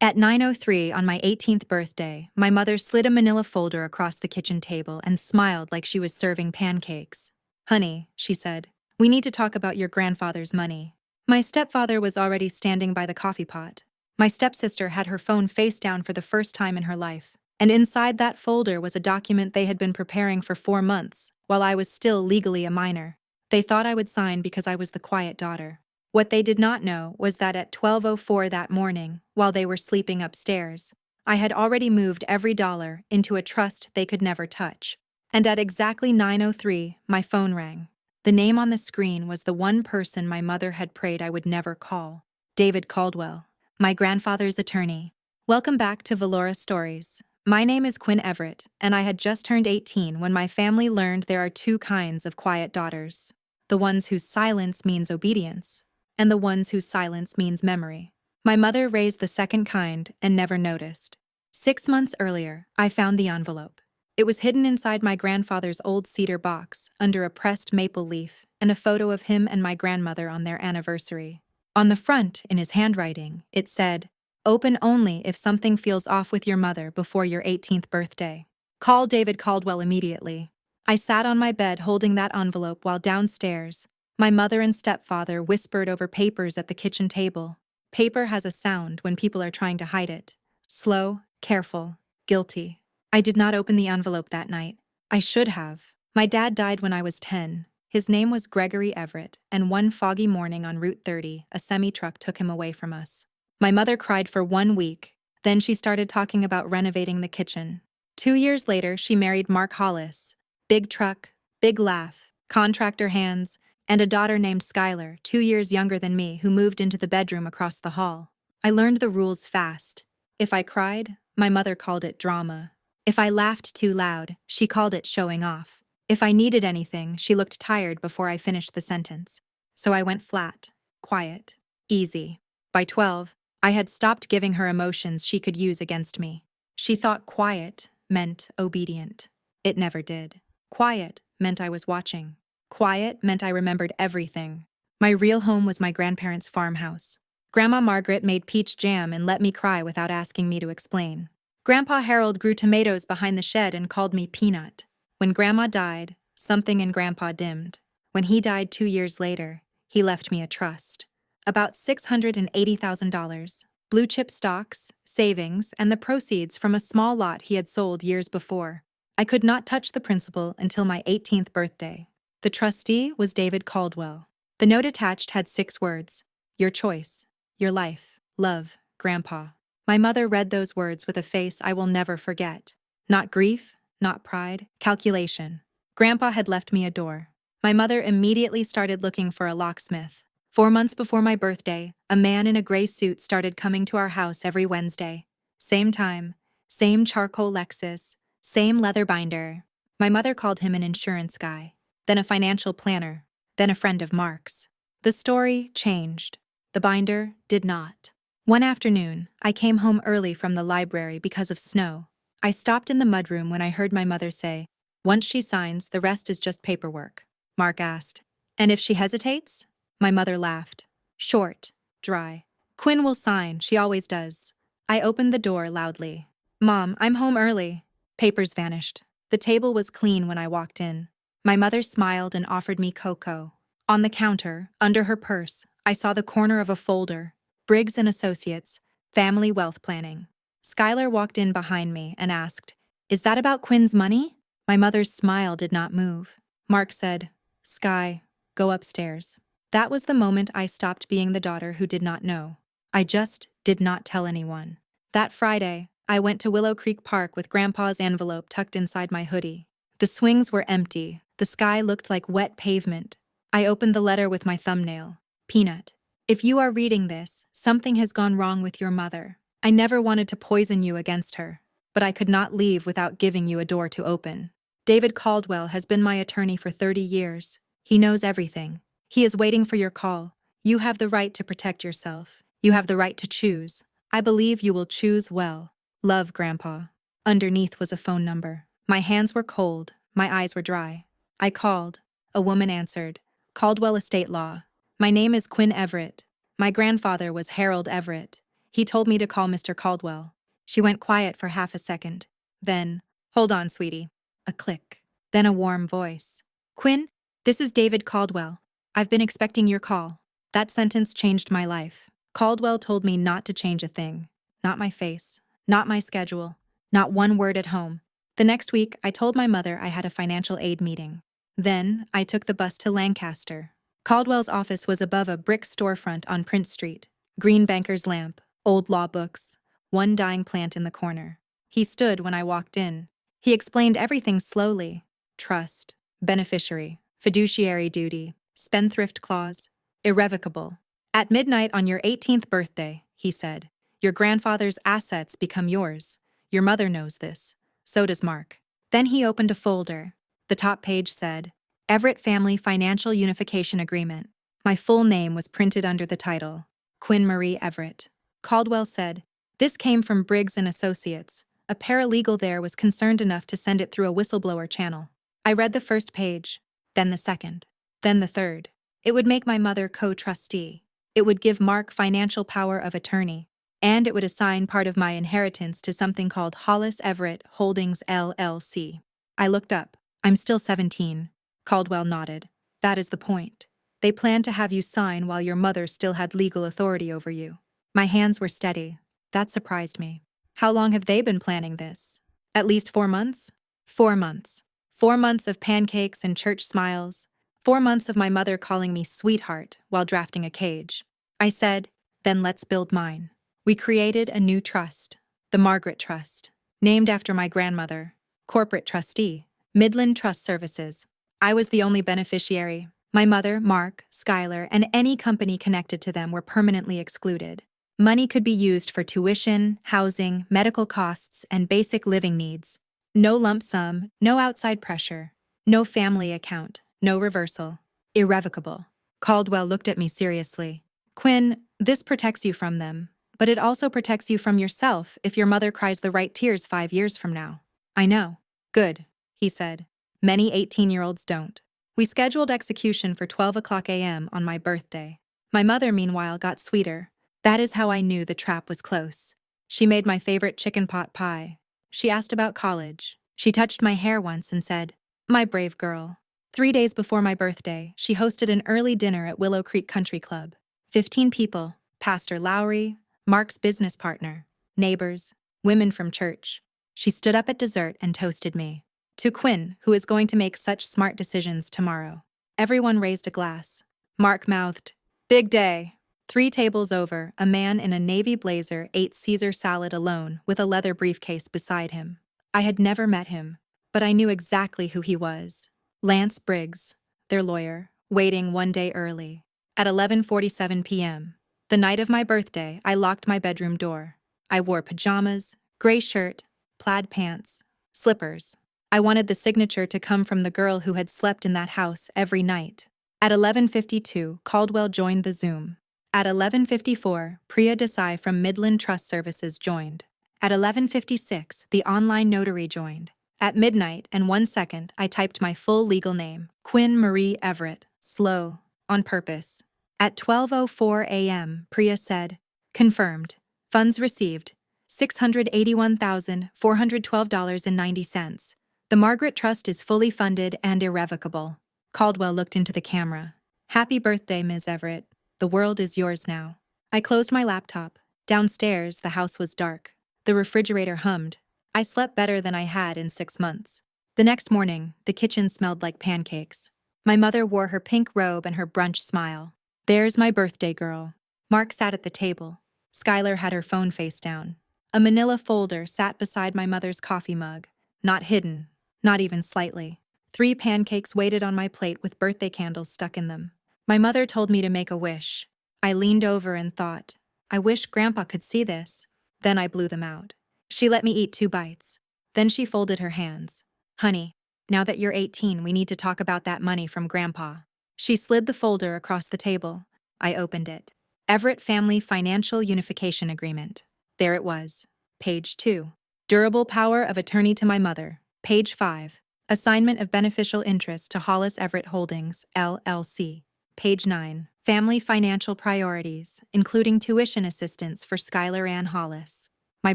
At 9:03 on my 18th birthday, my mother slid a manila folder across the kitchen table and smiled like she was serving pancakes. "Honey," she said, "we need to talk about your grandfather's money." My stepfather was already standing by the coffee pot. My stepsister had her phone face down for the first time in her life, and inside that folder was a document they had been preparing for 4 months, while I was still legally a minor. They thought I would sign because I was the quiet daughter. What they did not know was that at 12:04 that morning, while they were sleeping upstairs, I had already moved every dollar into a trust they could never touch. And at exactly 9:03, my phone rang. The name on the screen was the one person my mother had prayed I would never call: David Caldwell, my grandfather's attorney. Welcome back to Valora Stories. My name is Quinn Everett, and I had just turned 18 when my family learned there are two kinds of quiet daughters: the ones whose silence means obedience, and the ones whose silence means memory. My mother raised the second kind and never noticed. 6 months earlier, I found the envelope. It was hidden inside my grandfather's old cedar box, under a pressed maple leaf, and a photo of him and my grandmother on their anniversary. On the front, in his handwriting, it said, "Open only if something feels off with your mother before your 18th birthday. Call David Caldwell immediately." I sat on my bed holding that envelope while downstairs, my mother and stepfather whispered over papers at the kitchen table. Paper has a sound when people are trying to hide it. Slow, careful, guilty. I did not open the envelope that night. I should have. My dad died when I was 10. His name was Gregory Everett, and one foggy morning on Route 30, a semi-truck took him away from us. My mother cried for 1 week. Then she started talking about renovating the kitchen. 2 years later, she married Mark Hollis. Big truck, big laugh, contractor hands, and a daughter named Skylar, 2 years younger than me, who moved into the bedroom across the hall. I learned the rules fast. If I cried, my mother called it drama. If I laughed too loud, she called it showing off. If I needed anything, she looked tired before I finished the sentence. So I went flat, quiet, easy. By 12, I had stopped giving her emotions she could use against me. She thought quiet meant obedient. It never did. Quiet meant I was watching. Quiet meant I remembered everything. My real home was my grandparents' farmhouse. Grandma Margaret made peach jam and let me cry without asking me to explain. Grandpa Harold grew tomatoes behind the shed and called me Peanut. When Grandma died, something in Grandpa dimmed. When he died 2 years later, he left me a trust. About $680,000, blue chip stocks, savings, and the proceeds from a small lot he had sold years before. I could not touch the principal until my 18th birthday. The trustee was David Caldwell. The note attached had 6 words: your choice, your life, love, Grandpa. My mother read those words with a face I will never forget. Not grief, not pride, calculation. Grandpa had left me a door. My mother immediately started looking for a locksmith. 4 months before my birthday, a man in a gray suit started coming to our house every Wednesday. Same time, same charcoal Lexus, same leather binder. My mother called him an insurance guy, then a financial planner, then a friend of Mark's. The story changed. The binder did not. One afternoon, I came home early from the library because of snow. I stopped in the mudroom when I heard my mother say, "Once she signs, the rest is just paperwork." Mark asked, "And if she hesitates?" My mother laughed. Short, dry. "Quinn will sign, she always does." I opened the door loudly. "Mom, I'm home early." Papers vanished. The table was clean when I walked in. My mother smiled and offered me cocoa. On the counter, under her purse, I saw the corner of a folder: Briggs & Associates, Family Wealth Planning. Skylar walked in behind me and asked, "Is that about Quinn's money?" My mother's smile did not move. Mark said, "Sky, go upstairs." That was the moment I stopped being the daughter who did not know. I just did not tell anyone. That Friday, I went to Willow Creek Park with Grandpa's envelope tucked inside my hoodie. The swings were empty. The sky looked like wet pavement. I opened the letter with my thumbnail. "Peanut, if you are reading this, something has gone wrong with your mother. I never wanted to poison you against her, but I could not leave without giving you a door to open. David Caldwell has been my attorney for 30 years. He knows everything. He is waiting for your call. You have the right to protect yourself. You have the right to choose. I believe you will choose well. Love, Grandpa." Underneath was a phone number. My hands were cold. My eyes were dry. I called. A woman answered. "Caldwell Estate Law. My name is Quinn Everett. My grandfather was Harold Everett. He told me to call Mr. Caldwell. She went quiet for half a second. Then, hold on, sweetie. A click. Then a warm voice. Quinn, this is David Caldwell. I've been expecting your call. That sentence changed my life. Caldwell told me not to change a thing. Not my face. Not my schedule. Not one word at home. The next week, I told my mother I had a financial aid meeting. Then, I took the bus to Lancaster. Caldwell's office was above a brick storefront on Prince Street. Green banker's lamp, old law books, one dying plant in the corner. He stood when I walked in. He explained everything slowly. Trust, beneficiary, fiduciary duty, spendthrift clause, irrevocable. At midnight on your 18th birthday, he said, your grandfather's assets become yours. Your mother knows this. So does Mark. Then he opened a folder. The top page said, Everett Family Financial Unification Agreement. My full name was printed under the title, Quinn Marie Everett. Caldwell said, this came from Briggs & Associates. A paralegal there was concerned enough to send it through a whistleblower channel. I read the first page, then the second, then the third. It would make my mother co-trustee. It would give Mark financial power of attorney. And it would assign part of my inheritance to something called Hollis Everett Holdings LLC. I looked up. I'm still 17. Caldwell nodded. That is the point. They planned to have you sign while your mother still had legal authority over you. My hands were steady. That surprised me. How long have they been planning this? At least 4 months? 4 months. 4 months of pancakes and church smiles. 4 months of my mother calling me sweetheart while drafting a cage. I said, then let's build mine. We created a new trust, the Margaret Trust, named after my grandmother, corporate trustee, Midland Trust Services. I was the only beneficiary. My mother, Mark, Schuyler, and any company connected to them were permanently excluded. Money could be used for tuition, housing, medical costs, and basic living needs. No lump sum, no outside pressure, no family account, no reversal. Irrevocable. Caldwell looked at me seriously. Quinn, this protects you from them. But it also protects you from yourself if your mother cries the right tears 5 years from now. I know. Good, he said. Many 18-year-olds don't. We scheduled execution for 12 o'clock a.m. on my birthday. My mother, meanwhile, got sweeter. That is how I knew the trap was close. She made my favorite chicken pot pie. She asked about college. She touched my hair once and said, my brave girl. 3 days before my birthday, she hosted an early dinner at Willow Creek Country Club. 15 people, Pastor Lowry, Mark's business partner, neighbors, women from church. She stood up at dessert and toasted me. To Quinn, who is going to make such smart decisions tomorrow. Everyone raised a glass. Mark mouthed, big day. 3 tables over, a man in a navy blazer ate Caesar salad alone with a leather briefcase beside him. I had never met him, but I knew exactly who he was. Lance Briggs, their lawyer, waiting 1 day early. At 11:47 p.m., the night of my birthday, I locked my bedroom door. I wore pajamas, gray shirt, plaid pants, slippers. I wanted the signature to come from the girl who had slept in that house every night. At 11:52, Caldwell joined the Zoom. At 11:54, Priya Desai from Midland Trust Services joined. At 11:56, the online notary joined. At midnight and 1 second, I typed my full legal name, Quinn Marie Everett, slow, on purpose. At 12:04 a.m., Priya said, confirmed, funds received, $681,412.90. The Margaret Trust is fully funded and irrevocable. Caldwell looked into the camera. Happy birthday, Ms. Everett. The world is yours now. I closed my laptop. Downstairs, the house was dark. The refrigerator hummed. I slept better than I had in 6 months. The next morning, the kitchen smelled like pancakes. My mother wore her pink robe and her brunch smile. There's my birthday girl. Mark sat at the table. Schuyler had her phone face down. A manila folder sat beside my mother's coffee mug. Not hidden, not even slightly. 3 pancakes waited on my plate with birthday candles stuck in them. My mother told me to make a wish. I leaned over and thought, I wish Grandpa could see this. Then I blew them out. She let me eat 2 bites. Then she folded her hands. Honey, now that you're 18, we need to talk about that money from Grandpa. She slid the folder across the table. I opened it. Everett Family Financial Unification Agreement. There it was. Page 2. Durable power of attorney to my mother. Page 5. Assignment of beneficial interest to Hollis Everett Holdings, LLC. Page 9. Family financial priorities, including tuition assistance for Skylar Ann Hollis. My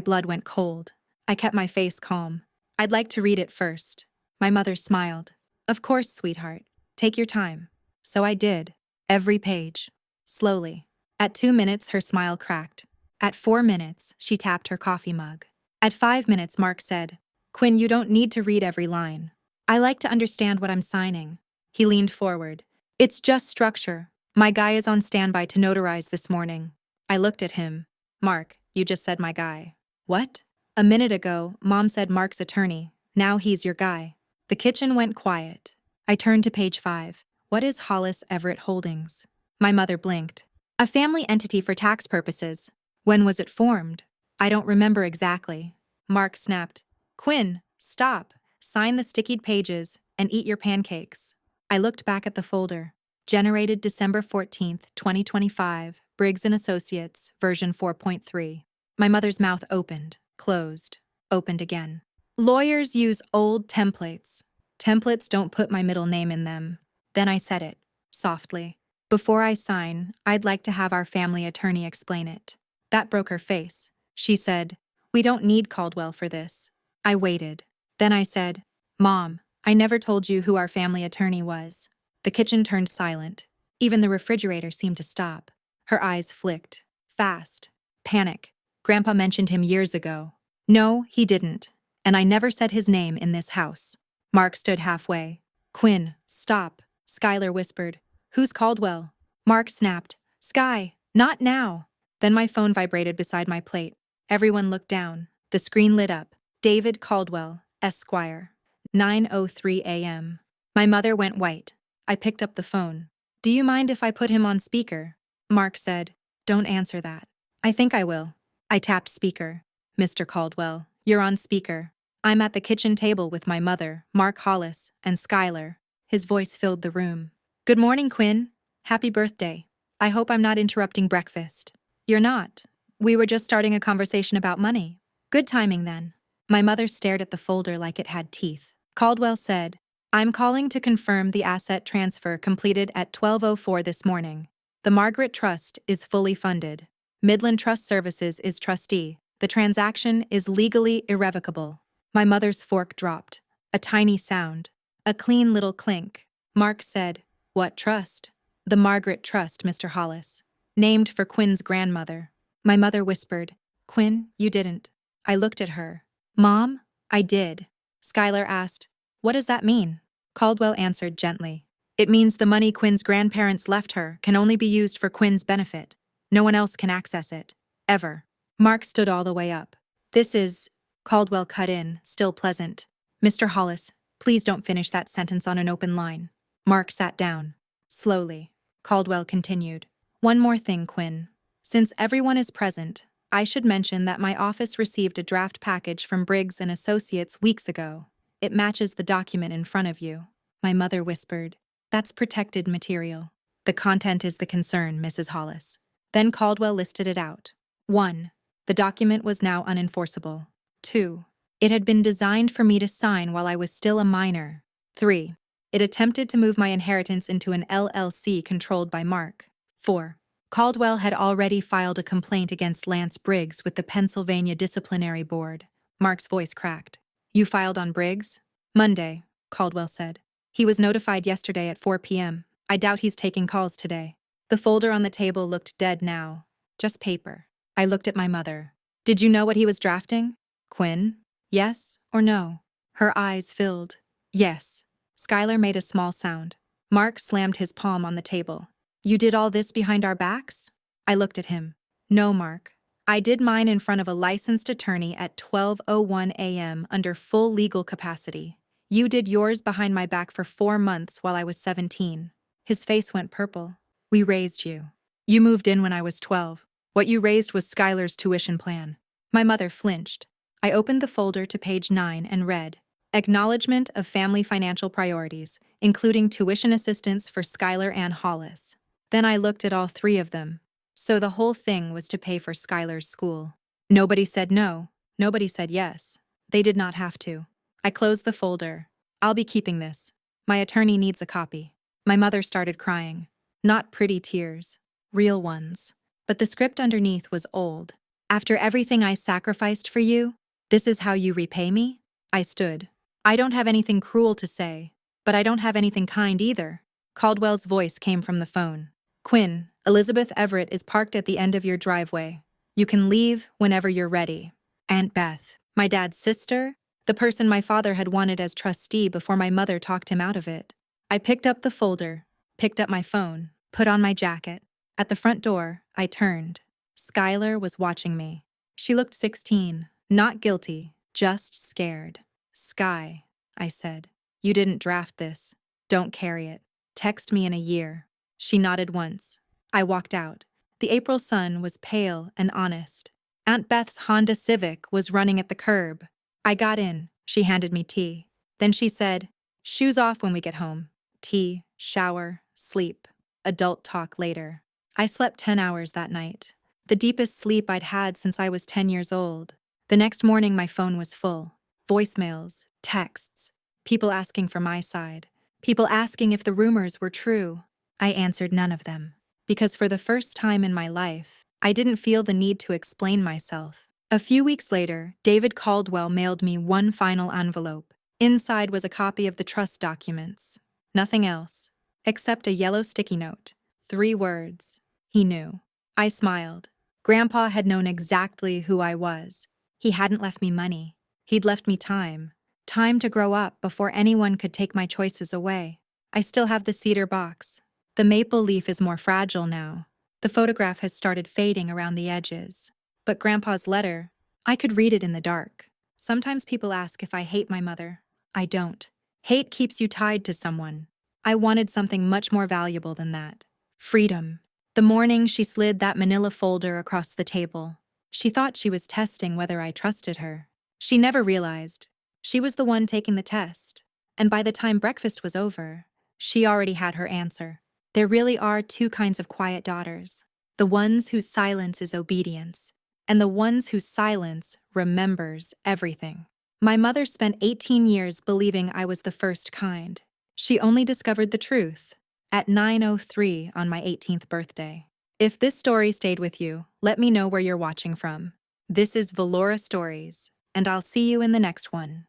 blood went cold. I kept my face calm. I'd like to read it first. My mother smiled. Of course, sweetheart. Take your time. So I did. Every page. Slowly. At 2 minutes, her smile cracked. At 4 minutes, she tapped her coffee mug. At 5 minutes, Mark said, "Quinn, you don't need to read every line. I like to understand what I'm signing." He leaned forward. "It's just structure. My guy is on standby to notarize this morning." I looked at him. "Mark, you just said my guy." "What?" "A minute ago, Mom said Mark's attorney. Now he's your guy." The kitchen went quiet. I turned to page 5. What is Hollis Everett Holdings? My mother blinked. "A family entity for tax purposes." "When was it formed?" "I don't remember exactly." Mark snapped. "Quinn, stop. Sign the stickied pages and eat your pancakes." I looked back at the folder. Generated December 14th, 2025, Briggs & Associates, version 4.3. My mother's mouth opened, closed, opened again. "Lawyers use old templates. Templates don't put my middle name in them." Then I said it, softly. "Before I sign, I'd like to have our family attorney explain it." That broke her face. She said, "We don't need Caldwell for this." I waited. Then I said, "Mom, I never told you who our family attorney was." The kitchen turned silent. Even the refrigerator seemed to stop. Her eyes flicked. Fast. Panic. "Grandpa mentioned him years ago." "No, he didn't. And I never said his name in this house." Mark stood halfway. "Quinn, stop." Skylar whispered, "Who's Caldwell?" Mark snapped, "Sky, not now." Then my phone vibrated beside my plate. Everyone looked down. The screen lit up. David Caldwell, Esquire. 9:03 a.m. My mother went white. I picked up the phone. "Do you mind if I put him on speaker?" Mark said, "Don't answer that." "I think I will." I tapped speaker. "Mr. Caldwell, you're on speaker. I'm at the kitchen table with my mother, Mark Hollis, and Skylar." His voice filled the room. "Good morning, Quinn. Happy birthday. I hope I'm not interrupting breakfast." "You're not. We were just starting a conversation about money." "Good timing, then." My mother stared at the folder like it had teeth. Caldwell said, "I'm calling to confirm the asset transfer completed at 12:04 this morning. The Margaret Trust is fully funded. Midland Trust Services is trustee. The transaction is legally irrevocable." My mother's fork dropped. A tiny sound. A clean little clink. Mark said, "What trust?" "The Margaret Trust, Mr. Hollis. Named for Quinn's grandmother." My mother whispered, "Quinn, you didn't." I looked at her. "Mom, I did." Skylar asked, "What does that mean?" Caldwell answered gently, "It means the money Quinn's grandparents left her can only be used for Quinn's benefit. No one else can access it. Ever." Mark stood all the way up. "This is—" Caldwell cut in, still pleasant. "Mr. Hollis, please don't finish that sentence on an open line." Mark sat down. Slowly. Caldwell continued. "One more thing, Quinn. Since everyone is present, I should mention that my office received a draft package from Briggs & Associates weeks ago. It matches the document in front of you." My mother whispered, "That's protected material." "The content is the concern, Mrs. Hollis." Then Caldwell listed it out. 1. The document was now unenforceable. 2. It had been designed for me to sign while I was still a minor. 3. It attempted to move my inheritance into an LLC controlled by Mark. 4. Caldwell had already filed a complaint against Lance Briggs with the Pennsylvania Disciplinary Board. Mark's voice cracked. "You filed on Briggs?" "Monday," Caldwell said. "He was notified yesterday at 4 p.m. I doubt he's taking calls today." The folder on the table looked dead now. Just paper. I looked at my mother. "Did you know what he was drafting?" "Quinn? Yes or no?" Her eyes filled. "Yes." Skylar made a small sound. Mark slammed his palm on the table. "You did all this behind our backs?" I looked at him. "No, Mark. I did mine in front of a licensed attorney at 12:01 a.m. under full legal capacity. You did yours behind my back for 4 months while I was 17. His face went purple. "We raised you. You moved in when I was 12. What you raised was Skylar's tuition plan." My mother flinched. I opened the folder to page 9 and read, "Acknowledgement of family financial priorities, including tuition assistance for Skylar Ann Hollis." Then I looked at all 3 of them. So the whole thing was to pay for Skylar's school. Nobody said no. Nobody said yes. They did not have to. I closed the folder. "I'll be keeping this. My attorney needs a copy." My mother started crying. Not pretty tears, real ones. But the script underneath was old. After everything I sacrificed for you, this is how you repay me? I stood. I don't have anything cruel to say, but I don't have anything kind either. Caldwell's voice came from the phone. Quinn, Elizabeth Everett is parked at the end of your driveway. You can leave whenever you're ready. Aunt Beth, my dad's sister, the person my father had wanted as trustee before my mother talked him out of it. I picked up the folder, picked up my phone, put on my jacket. At the front door, I turned. Skylar was watching me. She looked 16, not guilty, just scared. Sky, I said, you didn't draft this. Don't carry it. Text me in a year. She nodded once. I walked out. The April sun was pale and honest. Aunt Beth's Honda Civic was running at the curb. I got in. She handed me tea. Then she said, shoes off when we get home. Tea, shower, sleep. Adult talk later. I slept 10 hours that night. The deepest sleep I'd had since I was 10 years old. The next morning my phone was full. Voicemails, texts, people asking for my side. People asking if the rumors were true. I answered none of them. Because for the first time in my life, I didn't feel the need to explain myself. A few weeks later, David Caldwell mailed me one final envelope. Inside was a copy of the trust documents. Nothing else. Except a yellow sticky note. 3 words. He knew. I smiled. Grandpa had known exactly who I was. He hadn't left me money. He'd left me time. Time to grow up before anyone could take my choices away. I still have the cedar box. The maple leaf is more fragile now. The photograph has started fading around the edges. But Grandpa's letter, I could read it in the dark. Sometimes people ask if I hate my mother. I don't. Hate keeps you tied to someone. I wanted something much more valuable than that. Freedom. The morning she slid that manila folder across the table. She thought she was testing whether I trusted her. She never realized. She was the one taking the test. And by the time breakfast was over, she already had her answer. There really are 2 kinds of quiet daughters. The ones whose silence is obedience, and the ones whose silence remembers everything. My mother spent 18 years believing I was the first kind. She only discovered the truth at 9:03 on my 18th birthday. If this story stayed with you, let me know where you're watching from. This is Valora Stories, and I'll see you in the next one.